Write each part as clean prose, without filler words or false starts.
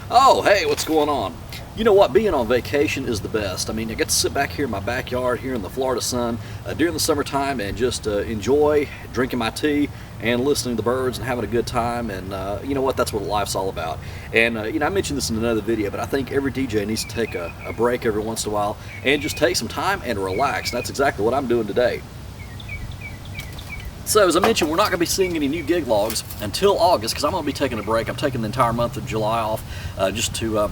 Oh, hey, what's going on? You know what, being on vacation is the best. I mean, I get to sit back here in my backyard here in the Florida sun during the summertime and just enjoy drinking my tea and listening to the birds and having a good time. And you know what, that's what life's all about. And you know, I mentioned this in another video, but I think every DJ needs to take a break every once in a while and just take some time and relax. And that's exactly what I'm doing today. So as I mentioned, we're not going to be seeing any new gig logs until August because I'm going to be taking a break. I'm taking the entire month of July off just to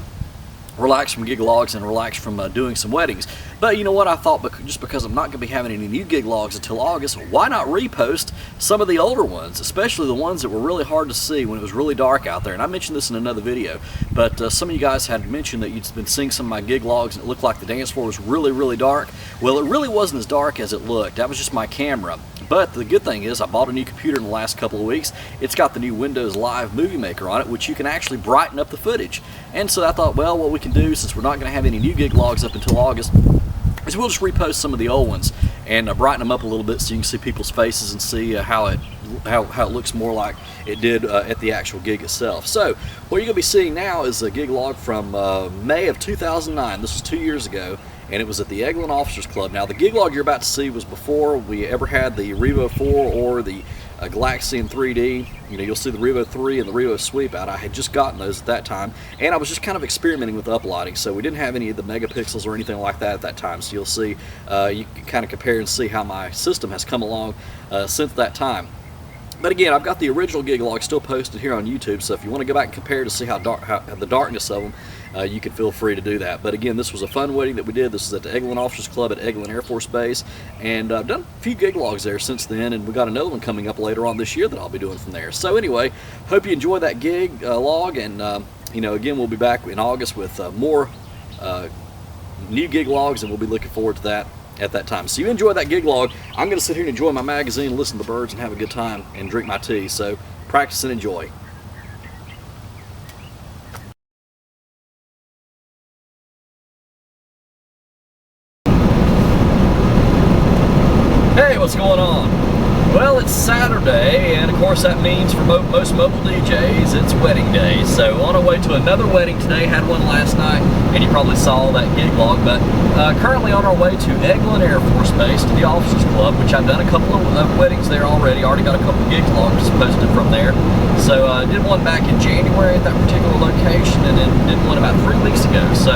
relax from gig logs and relax from doing some weddings. But you know what, I thought just because I'm not going to be having any new gig logs until August, why not repost some of the older ones, especially the ones that were really hard to see when it was really dark out there. And I mentioned this in another video, but some of you guys had mentioned that you'd been seeing some of my gig logs and it looked like the dance floor was really dark. Well, it really wasn't as dark as it looked. That was just my camera. But the good thing is I bought a new computer in the last couple of weeks. It's got the new Windows Live Movie Maker on it, which you can actually brighten up the footage. And so I thought, well, what we can do, since we're not going to have any new gig logs up until August, is we'll just repost some of the old ones and brighten them up a little bit so you can see people's faces and see how it looks more like it did at the actual gig itself. So what you're going to be seeing now is a gig log from May of 2009. This was 2 years ago. And it was at the Eglin Officers Club. Now the gig log you're about to see was before we ever had the Revo IV or the Galaxian 3D. You know, you'll see the Revo 3 and the Revo Sweep out. I had just gotten those at that time, and I was just kind of experimenting with uplighting, so we didn't have any of the megapixels or anything like that at that time. So you'll see, you can kind of compare and see how my system has come along since that time. But again, I've got the original gig log still posted here on YouTube, so if you want to go back and compare to see how the darkness of them, you can feel free to do that. But again, this was a fun wedding that we did. This is at the Eglin Officers Club at Eglin Air Force Base, and I've done a few gig logs there since then, and we got another one coming up later on this year that I'll be doing from there. So anyway, hope you enjoy that gig log, and you know, again, we'll be back in August with more new gig logs, and we'll be looking forward to that at that time. So you enjoy that gig log. I'm going to sit here and enjoy my magazine, listen to the birds, and have a good time and drink my tea. So practice and enjoy. Hey, what's going on? Well, it's Saturday, and of course that means for most mobile DJs, it's wedding day. So on our way to another wedding today, had one last night, and you probably saw that gig log, but currently on our way to Eglin Air Force Base, to the Officers Club, which I've done a couple of weddings there already. Already got a couple of gig logs posted from there. So I did one back in January at that particular location, and then did one about 3 weeks ago. So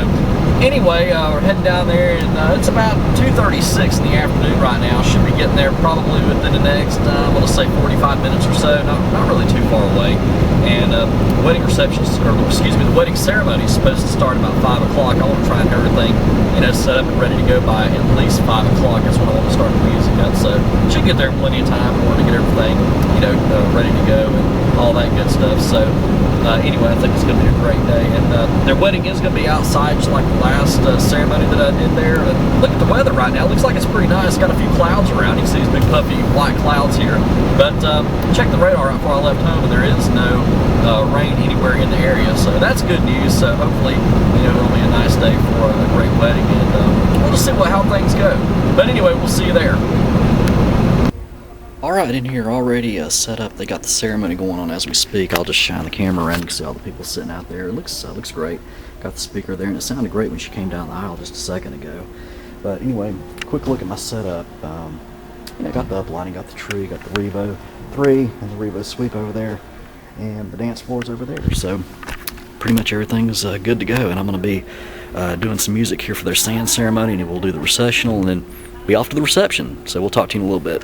anyway, we're heading down there, and it's about 2:36 in the afternoon right now. Should be getting there probably within the next, I'm going to say 45 minutes or so, not really too far away. And wedding receptions, or excuse me, the wedding ceremony is supposed to start about 5 o'clock. I want to try and have everything, you know, set up and ready to go by at least 5 o'clock. That's when I want to start the music up. So should get there plenty of time in order to get everything, you know, ready to go and all that good stuff. So anyway, I think it's going to be a great day. And their wedding is going to be outside, just like the last ceremony that I did there. And look at the weather right now. It looks like it's pretty nice. Got a few clouds around. You can see these big puffy white clouds here. But check the radar right before I left home, and there is no rain anywhere in the area. So that's good news. So hopefully, you know, it'll be a nice day for a great wedding. And we'll just see how things go. But anyway, we'll see you there. Alright, in here already set up. They got the ceremony going on as we speak. I'll just shine the camera around. You can see all the people sitting out there. It looks great. Got the speaker there, and it sounded great when she came down the aisle just a second ago. But anyway, quick look at my setup. You know, got the uplighting, got the tree, got the Revo 3 and the Revo Sweep over there, and the dance floor's over there. So pretty much everything's good to go, and I'm going to be doing some music here for their sand ceremony, and we'll do the recessional and then be off to the reception. So we'll talk to you in a little bit.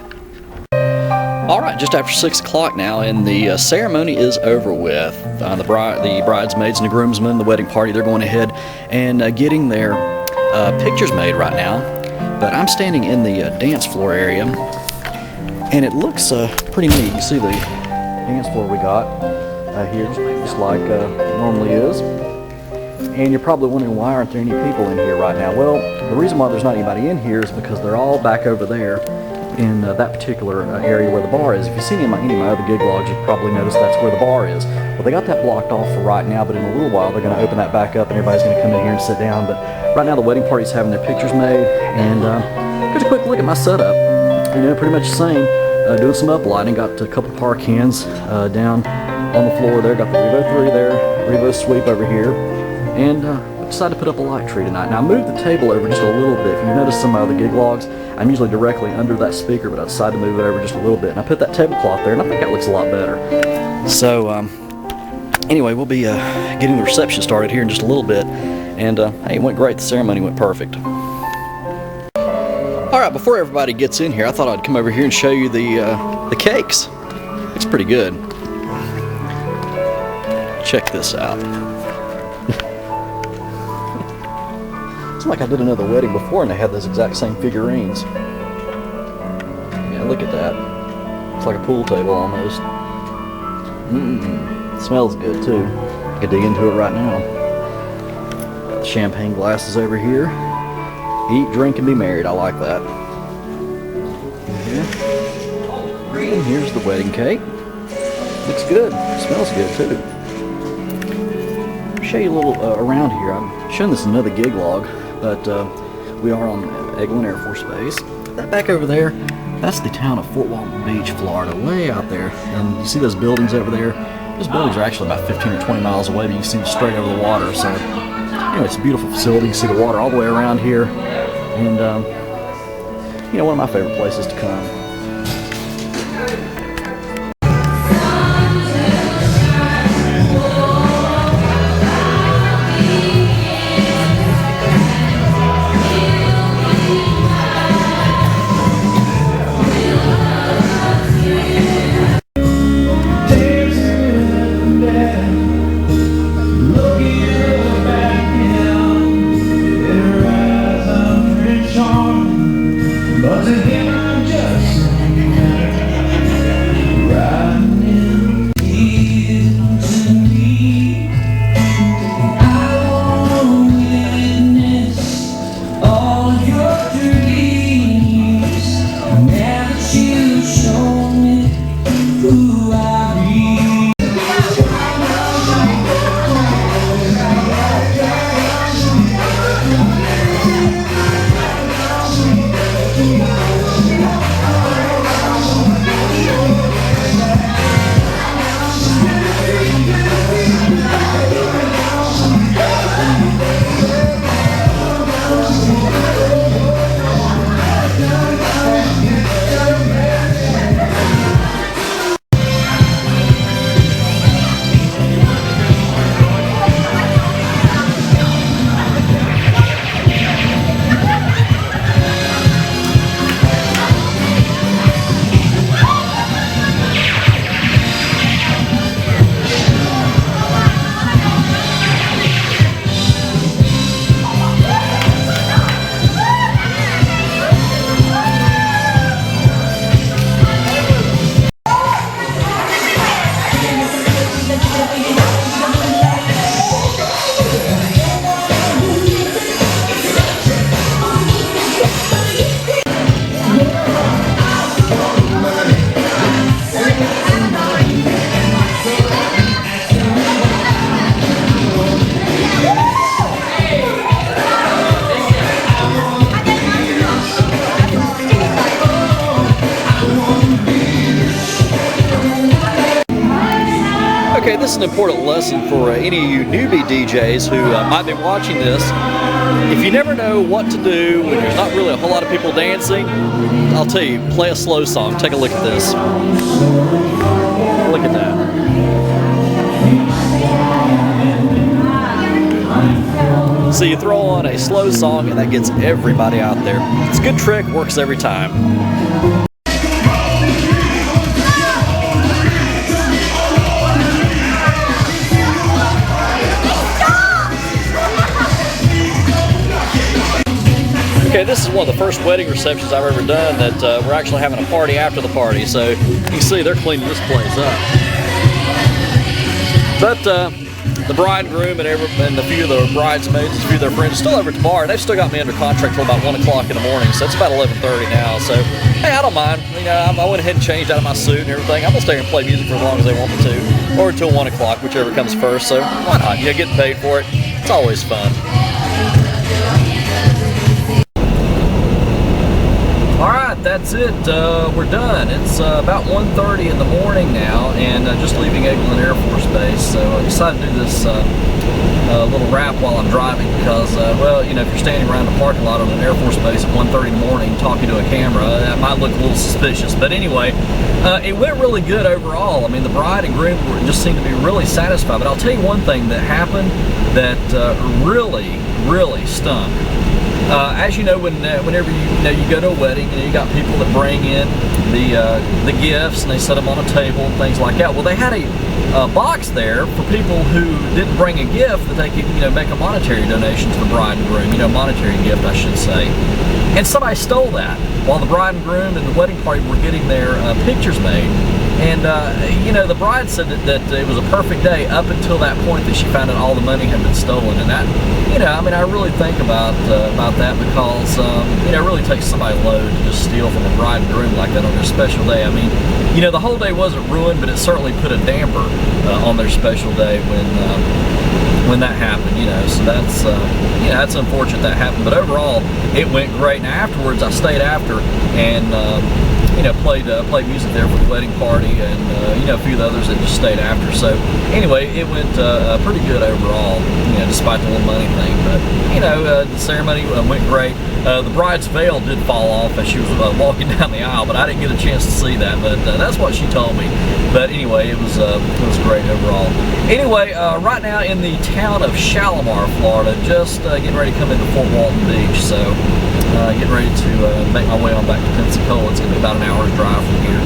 Alright, just after 6 o'clock now, and the ceremony is over with. The bridesmaids and the groomsmen, the wedding party, they're going ahead and getting their pictures made right now. But I'm standing in the dance floor area, and it looks pretty neat. You see the dance floor we got here, just like it normally is. And you're probably wondering, why aren't there any people in here right now? Well, the reason why there's not anybody in here is because they're all back over there in that particular area where the bar is. If you've seen any of my other gig logs, you've probably noticed that's where the bar is. Well, they got that blocked off for right now, but in a little while they're going to open that back up and everybody's going to come in here and sit down. But right now the wedding party's having their pictures made, and here's a quick look at my setup. You know, pretty much the same. Doing some uplighting. Got a couple par cans down on the floor there. Got the Revo 3 there, Revo sweep over here, and decided to put up a light tree tonight. Now I moved the table over just a little bit. If you notice some of the gig logs, I'm usually directly under that speaker, but I decided to move it over just a little bit. And I put that tablecloth there, and I think that looks a lot better. So anyway, we'll be getting the reception started here in just a little bit. And hey, it went great. The ceremony went perfect. All right, before everybody gets in here, I thought I'd come over here and show you the cakes. It's pretty good. Check this out. It's like I did another wedding before and they had those exact same figurines. Yeah, look at that. It's like a pool table almost. It smells good too. I could dig into it right now. Got the champagne glasses over here. Eat, drink, and be married. I like that. Yeah. And here's the wedding cake. Looks good. Smells good too. I'll show you a little around here. I'm showing this another gig log. But we are on Eglin Air Force Base. That back over there, that's the town of Fort Walton Beach, Florida, way out there. And you see those buildings over there? Those buildings are actually about 15 or 20 miles away, but you can see them straight over the water. So anyway, it's a beautiful facility. You can see the water all the way around here. And, you know, one of my favorite places to come. Okay, this is an important lesson for any of you newbie DJs who might be watching this. If you never know what to do when there's not really a whole lot of people dancing, I'll tell you, play a slow song. Take a look at this. Look at that. So you throw on a slow song and that gets everybody out there. It's a good trick, works every time. Okay, this is one of the first wedding receptions I've ever done that we're actually having a party after the party. So you can see they're cleaning this place up. But the bridegroom and a few of the bridesmaids, a few of their friends, are still over at the bar. They've still got me under contract till about 1 o'clock in the morning. So it's about 11:30 now. So hey, I don't mind. You know, I went ahead and changed out of my suit and everything. I'm gonna stay here and play music for as long as they want me to, or until 1 o'clock, whichever comes first. So why not? You know, getting paid for it. It's always fun. that's it. We're done. It's about 1:30 in the morning now, and just leaving Eglin Air Force Base. So I decided to do this little wrap while I'm driving because, well, you know, if you're standing around the parking lot on an Air Force Base at 1:30 in the morning talking to a camera, that might look a little suspicious. But anyway, it went really good overall. I mean, the bride and groom just seemed to be really satisfied. But I'll tell you one thing that happened that really stunk. As you know, whenever you go to a wedding, you got people that bring in the gifts and they set them on a table and things like that. Well, they had a box there for people who didn't bring a gift that they could make a monetary donation to the bride and groom. Monetary gift, I should say. And somebody stole that while the bride and groom and the wedding party were getting their pictures made. And the bride said that it was a perfect day up until that point that she found out all the money had been stolen. And that, I really think about that because it really takes somebody low to just steal from a bride and groom like that on their special day. I mean, the whole day wasn't ruined, but it certainly put a damper on their special day when that happened. So that's unfortunate that happened. But overall, it went great. Now afterwards, I stayed after and played music there for the wedding party, and a few of the others that just stayed after. So anyway, it went pretty good overall, despite the little money thing. But the ceremony went great. The bride's veil did fall off as she was walking down the aisle, but I didn't get a chance to see that. But that's what she told me. But anyway, it was great overall. Anyway, right now in the town of Shalimar, Florida, just getting ready to come into Fort Walton Beach. So getting ready to make my way on back to Pensacola. It's going to be about an hour's drive from here.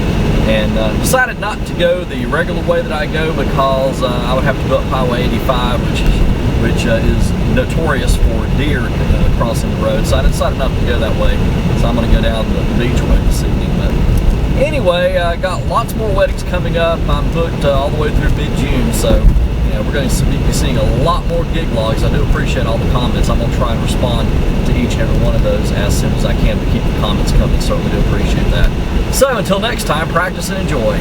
And decided not to go the regular way that I go because I would have to go up Highway 85, which is notorious for deer crossing the road. So I decided not to go that way. So I'm going to go down the beach way this evening. But anyway, I got lots more weddings coming up. I'm booked all the way through mid-June. So we're going to be seeing a lot more gig logs. I do appreciate all the comments. I'm going to try and respond to each and every one of those as soon as I can to keep the comments coming. Certainly do appreciate that. So until next time, practice and enjoy.